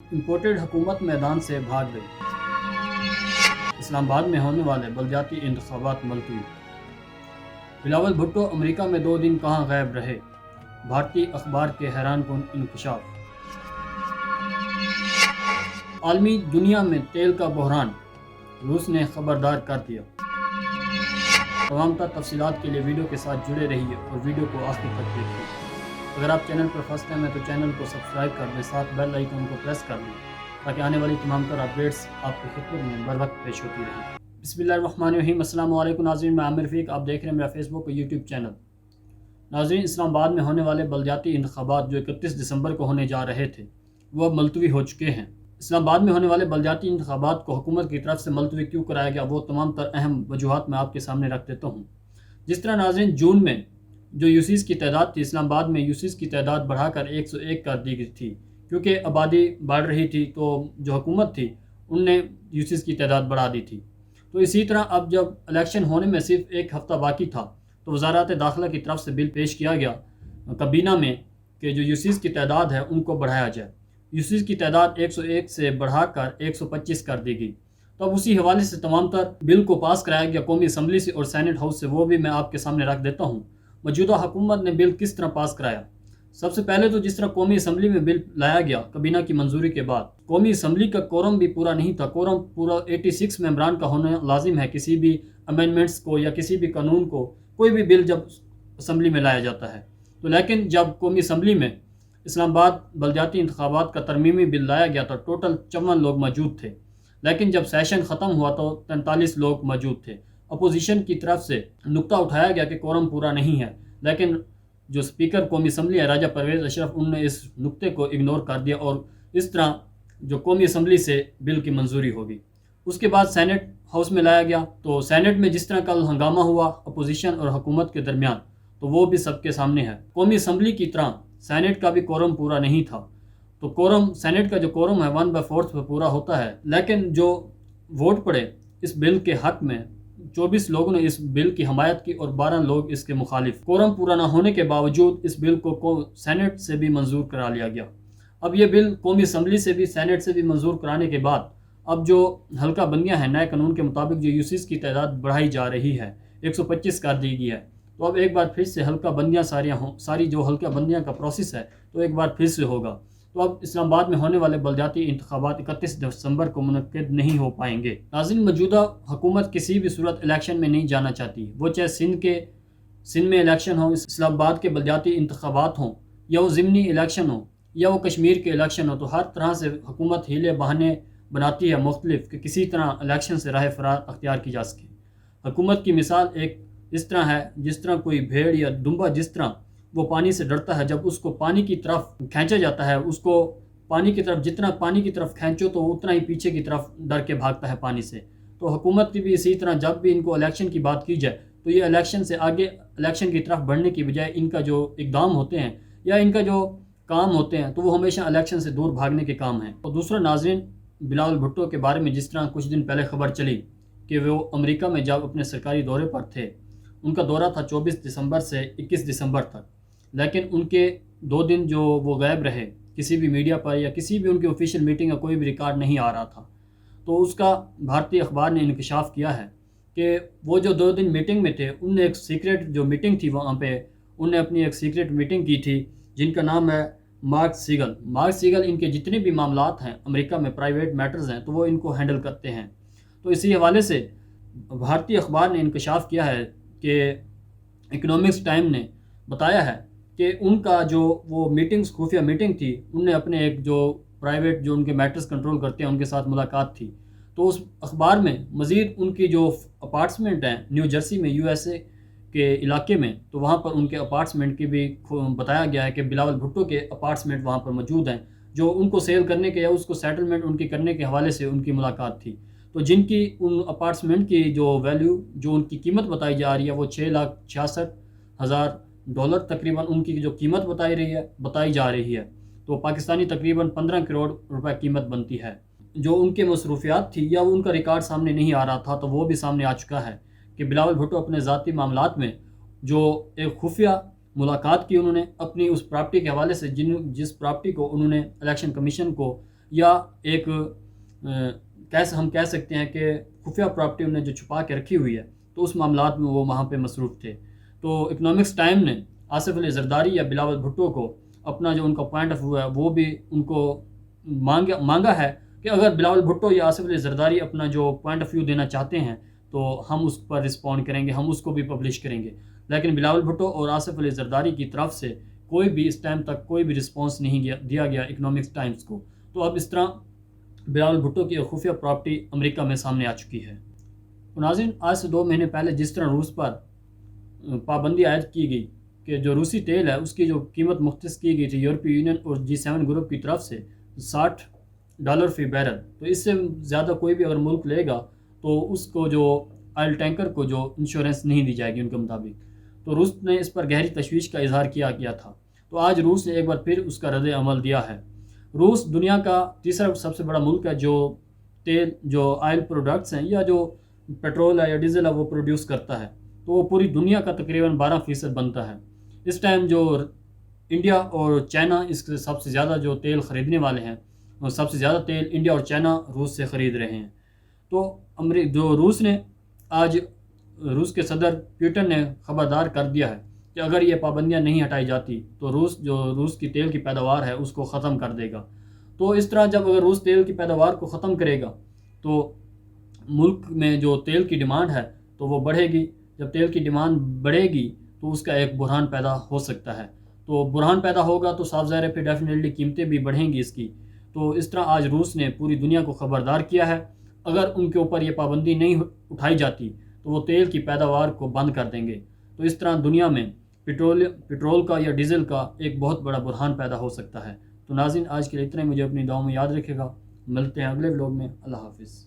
Imported حکومت میدان سے بھاگ گئی۔ اسلام آباد میں ہونے والے بلدیاتی انتخابات ملتوی۔ بلاول بھٹو امریکہ میں 2 دن کہاں غائب رہے؟ بھارتی اخبار کے حیران کن انکشاف۔ عالمی دنیا میں تیل کا بحران، روس نے خبردار کر دیا۔ تمام تر تفصیلات کے لیے ویڈیو کے ساتھ جڑے رہیے اور ویڈیو کو آخر تک دیکھیے۔ اگر آپ چینل پر فرسٹ ٹائم ہیں تو چینل کو سبسکرائب کر دیں، ساتھ بیل آئیکن کو پریس کر دیں تاکہ آنے والی تمام تر اپڈیٹس آپ کی خدمت میں بر وقت پیش ہوتی رہیں۔ بسم اللہ الرحمن الرحیم۔ السلام علیکم ناظرین، میں عامر رفیق، آپ دیکھ رہے ہیں میرا فیس بک اور یوٹیوب چینل۔ ناظرین، اسلام آباد میں ہونے والے بلدیاتی انتخابات جو 31 دسمبر کو ہونے جا رہے تھے وہ اب ملتوی ہو چکے ہیں۔ اسلام آباد میں ہونے والے بلدیاتی انتخابات کو حکومت کی طرف سے ملتوی کیوں کرایا گیا، وہ تمام تر اہم وجوہات میں آپ کے سامنے رکھ دیتا ہوں۔ جس طرح ناظرین جون میں جو یوسیز کی تعداد تھی، اسلام آباد میں یوسیز کی تعداد بڑھا کر 101 کر دی گئی تھی، کیونکہ آبادی بڑھ رہی تھی تو جو حکومت تھی ان نے یوسیز کی تعداد بڑھا دی تھی۔ تو اسی طرح اب جب الیکشن ہونے میں صرف ایک ہفتہ باقی تھا تو وزارت داخلہ کی طرف سے بل پیش کیا گیا کابینہ میں کہ جو یوسیز کی تعداد ہے ان کو بڑھایا جائے۔ یوسیز کی تعداد 101 سے بڑھا کر 125 کر دی گئی۔ تو اب اسی حوالے سے تمام تر بل کو پاس کرایا گیا قومی اسمبلی سے اور سینٹ ہاؤس سے، وہ بھی میں آپ کے سامنے رکھ دیتا ہوں۔ موجودہ حکومت نے بل کس طرح پاس کرایا؟ سب سے پہلے تو جس طرح قومی اسمبلی میں بل لایا گیا کابینہ کی منظوری کے بعد، قومی اسمبلی کا کورم بھی پورا نہیں تھا۔ کورم پورا 86 ممبران کا ہونا لازم ہے کسی بھی امینڈمنٹس کو یا کسی بھی قانون کو، کوئی بھی بل جب اسمبلی میں لایا جاتا ہے تو۔ لیکن جب قومی اسمبلی میں اسلام آباد بلدیاتی انتخابات کا ترمیمی بل لایا گیا تو ٹوٹل 54 لوگ موجود تھے، لیکن جب سیشن ختم ہوا تو 43 لوگ موجود تھے۔ اپوزیشن کی طرف سے نقطہ اٹھایا گیا کہ کورم پورا نہیں ہے، لیکن جو اسپیکر قومی اسمبلی ہے راجہ پرویز اشرف، انہوں نے اس نقطے کو اگنور کر دیا اور اس طرح جو قومی اسمبلی سے بل کی منظوری ہوگی۔ اس کے بعد سینٹ ہاؤس میں لایا گیا تو سینٹ میں جس طرح کل ہنگامہ ہوا اپوزیشن اور حکومت کے درمیان تو وہ بھی سب کے سامنے ہے۔ قومی اسمبلی کی طرح سینٹ کا بھی کورم پورا نہیں تھا، تو کورم سینٹ کا جو کورم ہے 1/4 پہ پورا ہوتا ہے، لیکن جو ووٹ پڑے اس بل کے حق میں 24 لوگوں نے اس بل کی حمایت کی اور 12 لوگ اس کے مخالف۔ کورم پورا نہ ہونے کے باوجود اس بل کو سینٹ سے بھی منظور کرا لیا گیا۔ اب یہ بل قومی اسمبلی سے بھی سینٹ سے بھی منظور کرانے کے بعد اب جو حلقہ بندیاں ہیں نئے قانون کے مطابق جو یوسیز کی تعداد بڑھائی جا رہی ہے 125 کر دی گئی ہے، تو اب ایک بار پھر سے حلقہ بندیاں ساری جو حلقہ بندیاں کا پروسیس ہے تو ایک بار پھر سے ہوگا۔ تو اب اسلام آباد میں ہونے والے بلدیاتی انتخابات 31 دسمبر کو منعقد نہیں ہو پائیں گے۔ ناظرین، موجودہ حکومت کسی بھی صورت الیکشن میں نہیں جانا چاہتی، وہ چاہے سندھ میں الیکشن ہو، اسلام آباد کے بلدیاتی انتخابات ہوں، یا وہ ضمنی الیکشن ہو، یا وہ کشمیر کے الیکشن ہو، تو ہر طرح سے حکومت ہیلے بہانے بناتی ہے مختلف کہ کسی طرح الیکشن سے راہ فرار اختیار کی جا سکے۔ حکومت کی مثال ایک اس طرح ہے جس طرح کوئی بھیڑ یا دمبا جس طرح وہ پانی سے ڈرتا ہے، جب اس کو پانی کی طرف کھینچا جاتا ہے، اس کو پانی کی طرف جتنا پانی کی طرف کھینچو تو وہ اتنا ہی پیچھے کی طرف ڈر کے بھاگتا ہے پانی سے۔ تو حکومت کی بھی اسی طرح جب بھی ان کو الیکشن کی بات کی جائے تو یہ الیکشن سے آگے الیکشن کی طرف بڑھنے کی بجائے ان کا جو اقدام ہوتے ہیں یا ان کا جو کام ہوتے ہیں تو وہ ہمیشہ الیکشن سے دور بھاگنے کے کام ہیں۔ اور دوسرا ناظرین، بلاول بھٹو کے بارے میں جس طرح کچھ دن پہلے خبر چلی کہ وہ امریکہ میں جب اپنے سرکاری دورے پر تھے، ان کا دورہ تھا 24 دسمبر سے 21 دسمبر تک، لیکن ان کے 2 دن جو وہ غائب رہے، کسی بھی میڈیا پر یا کسی بھی ان کی آفیشیل میٹنگ کا کوئی بھی ریکارڈ نہیں آ رہا تھا، تو اس کا بھارتی اخبار نے انکشاف کیا ہے کہ وہ جو 2 دن میٹنگ میں تھے ان نے ایک سیکریٹ جو میٹنگ تھی وہاں پہ ان نے اپنی ایک سیکریٹ میٹنگ کی تھی جن کا نام ہے مارک سیگل ان کے جتنے بھی معاملات ہیں امریکہ میں پرائیویٹ میٹرز ہیں تو وہ ان کو ہینڈل کرتے ہیں۔ تو اسی حوالے سے بھارتی اخبار نے انکشاف کیا ہے کہ اکنامکس ٹائم نے بتایا ہے کہ ان کا جو وہ میٹنگز خفیہ میٹنگ تھی، ان نے اپنے ایک جو پرائیویٹ جو ان کے میٹرز کنٹرول کرتے ہیں ان کے ساتھ ملاقات تھی۔ تو اس اخبار میں مزید ان کی جو اپارٹمنٹ ہیں نیو جرسی میں USA کے علاقے میں، تو وہاں پر ان کے اپارٹمنٹ کی بھی بتایا گیا ہے کہ بلاول بھٹو کے اپارٹمنٹ وہاں پر موجود ہیں جو ان کو سیل کرنے کے یا اس کو سیٹلمنٹ ان کی کرنے کے حوالے سے ان کی ملاقات تھی۔ تو جن کی ان اپارٹمنٹ کی جو ویلیو جو ان کی قیمت بتائی جا رہی ہے وہ $6,66,000 تقریباً ان کی جو قیمت بتائی جا رہی ہے، تو پاکستانی تقریباً 15 کروڑ روپے قیمت بنتی ہے۔ جو ان کے مصروفیات تھی یا ان کا ریکارڈ سامنے نہیں آ رہا تھا تو وہ بھی سامنے آ چکا ہے کہ بلاول بھٹو اپنے ذاتی معاملات میں جو ایک خفیہ ملاقات کی انہوں نے اپنی اس پراپرٹی کے حوالے سے جس پراپرٹی کو انہوں نے الیکشن کمیشن کو یا ایک ہم کہہ سکتے ہیں کہ خفیہ پراپرٹی انہیں جو چھپا کے رکھی ہوئی ہے، تو اس معاملات میں وہ وہاں پہ مصروف تھے۔ تو اکنامکس ٹائم نے آصف علی زرداری یا بلاول بھٹو کو اپنا جو ان کا پوائنٹ آف ویو ہے وہ بھی ان کو مانگا ہے کہ اگر بلاول بھٹو یا آصف علی زرداری اپنا جو پوائنٹ آف ویو دینا چاہتے ہیں تو ہم اس پر رسپونڈ کریں گے، ہم اس کو بھی پبلش کریں گے۔ لیکن بلاول بھٹو اور آصف علی زرداری کی طرف سے کوئی بھی اس ٹائم تک کوئی بھی رسپانس نہیں دیا گیا اکنامکس ٹائمز کو۔ تو اب اس طرح بلاول بھٹو کی خفیہ پراپرٹی امریکہ میں سامنے آ چکی ہے۔ ناظرین، آج سے 2 مہینے پہلے جس طرح روس پر پابندی عائد کی گئی کہ جو روسی تیل ہے اس کی جو قیمت مختص کی گئی تھی یورپی یونین اور G7 گروپ کی طرف سے $60 فی بیرل، تو اس سے زیادہ کوئی بھی اگر ملک لے گا تو اس کو جو آئل ٹینکر کو جو انشورنس نہیں دی جائے گی ان کے مطابق۔ تو روس نے اس پر گہری تشویش کا اظہار کیا تھا۔ تو آج روس نے ایک بار پھر اس کا رد عمل دیا ہے۔ روس دنیا کا تیسرا سب سے بڑا ملک ہے جو تیل، جو آئل پروڈکٹس ہیں یا جو پیٹرول ہے یا ڈیزل ہے وہ پروڈیوس کرتا ہے۔ تو وہ پوری دنیا کا تقریباً 12% بنتا ہے۔ اس ٹائم جو انڈیا اور چائنا اس کے سب سے زیادہ جو تیل خریدنے والے ہیں، اور سب سے زیادہ تیل انڈیا اور چائنا روس سے خرید رہے ہیں۔ تو جو روس کے صدر پیوٹن نے خبردار کر دیا ہے کہ اگر یہ پابندیاں نہیں ہٹائی جاتی تو روس کی تیل کی پیداوار ہے اس کو ختم کر دے گا۔ تو اس طرح جب اگر روس تیل کی پیداوار کو ختم کرے گا تو ملک میں جو تیل کی ڈیمانڈ ہے تو وہ بڑھے گی۔ جب تیل کی ڈیمانڈ بڑھے گی تو اس کا ایک بحران پیدا ہو سکتا ہے۔ تو بحران پیدا ہوگا تو صاف ظاہر ہے پھر ڈیفینیٹلی قیمتیں بھی بڑھیں گی اس کی۔ تو اس طرح آج روس نے پوری دنیا کو خبردار کیا ہے، اگر ان کے اوپر یہ پابندی نہیں اٹھائی جاتی تو وہ تیل کی پیداوار کو بند کر دیں گے۔ تو اس طرح دنیا میں پیٹرول کا یا ڈیزل کا ایک بہت بڑا بحران پیدا ہو سکتا ہے۔ تو ناظرین، آج کے لیے اتنا ہی، مجھے اپنی دعاؤں میں یاد رکھے گا۔ ملتے ہیں اگلے ولاگ میں۔ اللہ حافظ۔